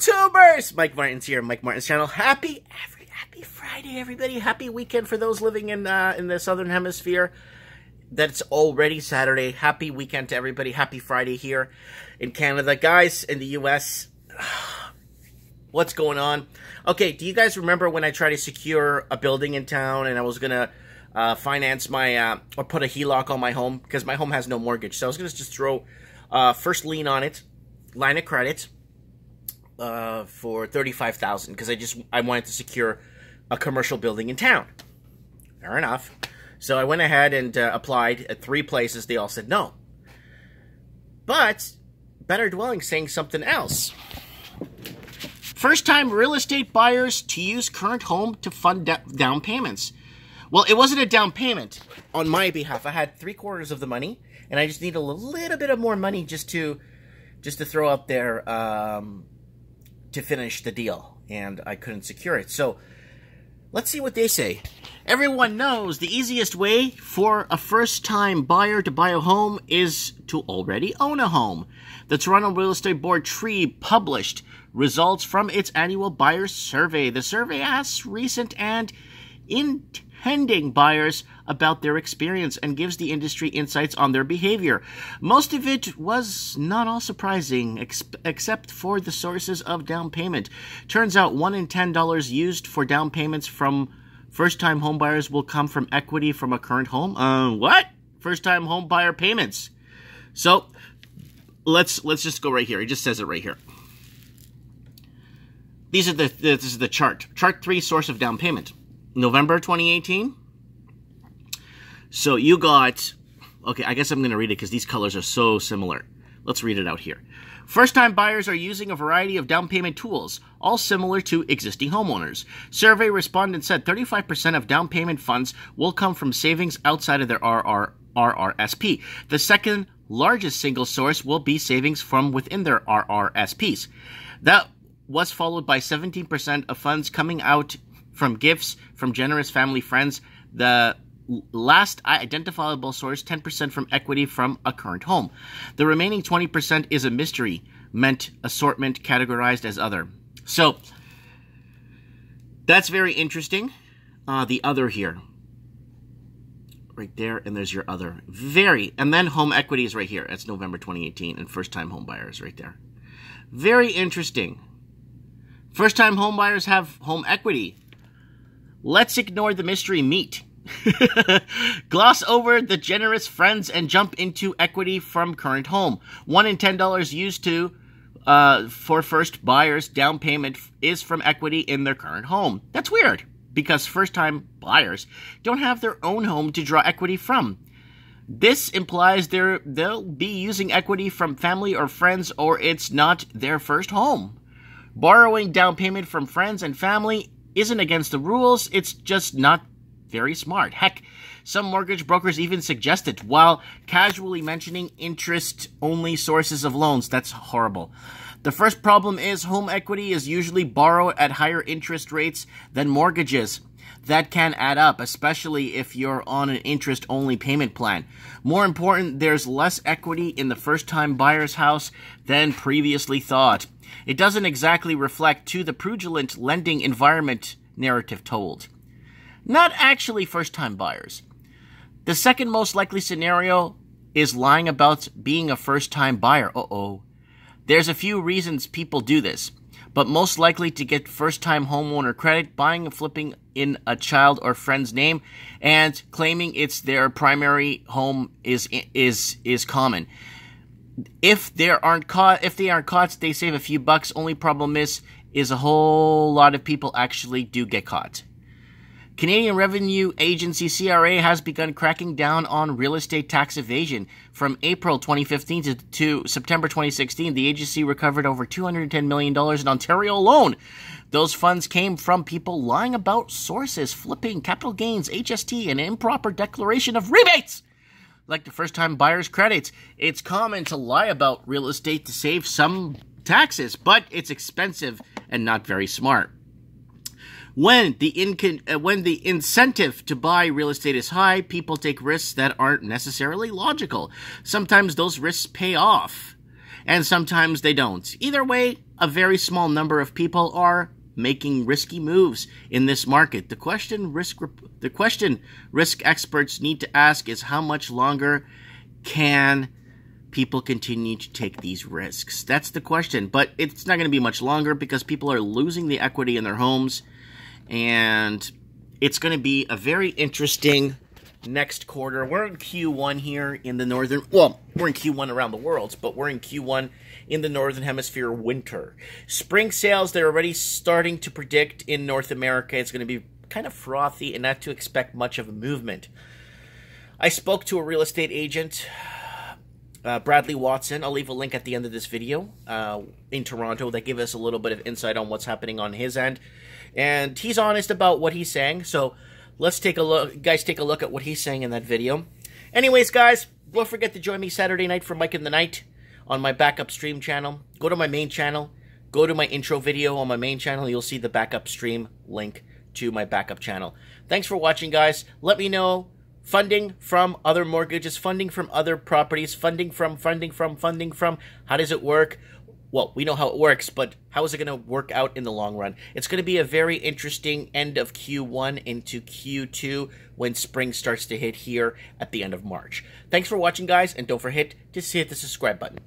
YouTubers! Mike Martin's here, Mike Martin's channel. Happy Friday, everybody. Happy weekend for those living in the Southern Hemisphere. That's already Saturday. Happy weekend to everybody. Happy Friday here in Canada. Guys, in the U.S., what's going on? Okay, do you guys remember when I tried to secure a building in town and I was going to finance my, or put a HELOC on my home? Because my home has no mortgage. So I was going to just throw first lien on it, line of credit, for $35,000 because I wanted to secure a commercial building in town. Fair enough. So I went ahead and applied at 3 places. They all said no. But Better Dwelling saying something else. First-time real estate buyers to use current home to fund down payments. Well, it wasn't a down payment on my behalf. I had 3/4 of the money, and I just need a little bit of more money just to throw out there to finish the deal, and I couldn't secure it. So let's see what they say. Everyone knows the easiest way for a first-time buyer to buy a home is to already own a home. The Toronto Real Estate Board TREE published results from its annual buyer survey. The survey asks recent and intending buyers about their experience and gives the industry insights on their behavior. Most of it was not all surprising, except for the sources of down payment. Turns out $1 in $10 used for down payments from first-time homebuyers will come from equity from a current home. What? First-time home buyer payments. So let's just go right here. It just says it right here. This is the chart. Chart 3, source of down payment. November 2018. So you got, okay, I guess I'm going to read it because these colors are so similar. Let's read it out here. First-time buyers are using a variety of down payment tools, all similar to existing homeowners. Survey respondents said 35% of down payment funds will come from savings outside of their RRSP. The second largest single source will be savings from within their RRSPs. That was followed by 17% of funds coming out from gifts from generous family friends. The last identifiable source, 10% from equity from a current home. The remaining 20% is a mystery, meant assortment categorized as other. So that's very interesting. The other here. Right there, and there's your other. And then home equity is right here. That's November 2018, and first-time home buyers right there. Very interesting. First-time home buyers have home equity. Let's ignore the mystery meat. Gloss over the generous friends and jump into equity from current home. $1 in $10 used for first buyers down payment is from equity in their current home. That's weird because first-time buyers don't have their own home to draw equity from. This implies they'll be using equity from family or friends, or it's not their first home. Borrowing down payment from friends and family isn't against the rules, it's just not very smart. Heck, some mortgage brokers even suggest it while casually mentioning interest-only sources of loans. That's horrible. The first problem is home equity is usually borrowed at higher interest rates than mortgages. That can add up, especially if you're on an interest-only payment plan. More important, there's less equity in the first-time buyer's house than previously thought. It doesn't exactly reflect to the prudent lending environment narrative told. Not actually first-time buyers. The second most likely scenario is lying about being a first-time buyer. There's a few reasons people do this, but most likely to get first-time homeowner credit, buying and flipping in a child or friend's name, and claiming it's their primary home is common. If they aren't caught, they save a few bucks. Only problem is a whole lot of people actually do get caught. Canadian Revenue Agency CRA has begun cracking down on real estate tax evasion. From April 2015 to September 2016, the agency recovered over $210 million in Ontario alone. Those funds came from people lying about sources, flipping, capital gains, HST, and improper declaration of rebates. Like the first-time buyer's credits, it's common to lie about real estate to save some taxes, but it's expensive and not very smart. When the incentive to buy real estate is high, people take risks that aren't necessarily logical. Sometimes those risks pay off. and sometimes they don't. Either way, a very small number of people are making risky moves in this market. The question risk experts need to ask is, how much longer can people continue to take these risks? That's the question. But it's not going to be much longer because people are losing the equity in their homes, and it's going to be a very interesting next quarter. We're in Q1 here in the northern, well, we're in Q1 around the world, but we're in Q1 in the northern hemisphere winter. Spring sales, they're already starting to predict in North America it's going to be kind of frothy and not to expect much of a movement. I spoke to a real estate agent, Bradley Watson. I'll leave a link at the end of this video, in Toronto, that give us a little bit of insight on what's happening on his end. And he's honest about what he's saying, so let's take a look, guys, take a look at what he's saying in that video. Anyways, guys, don't forget to join me Saturday night for Mike in the Night on my backup stream channel. Go to my main channel, go to my intro video on my main channel, you'll see the backup stream link to my backup channel. Thanks for watching, guys. Let me know funding from other mortgages, funding from other properties, funding from, how does it work? Well, we know how it works, but how is it going to work out in the long run? It's going to be a very interesting end of Q1 into Q2 when spring starts to hit here at the end of March. Thanks for watching, guys, and don't forget to hit the subscribe button.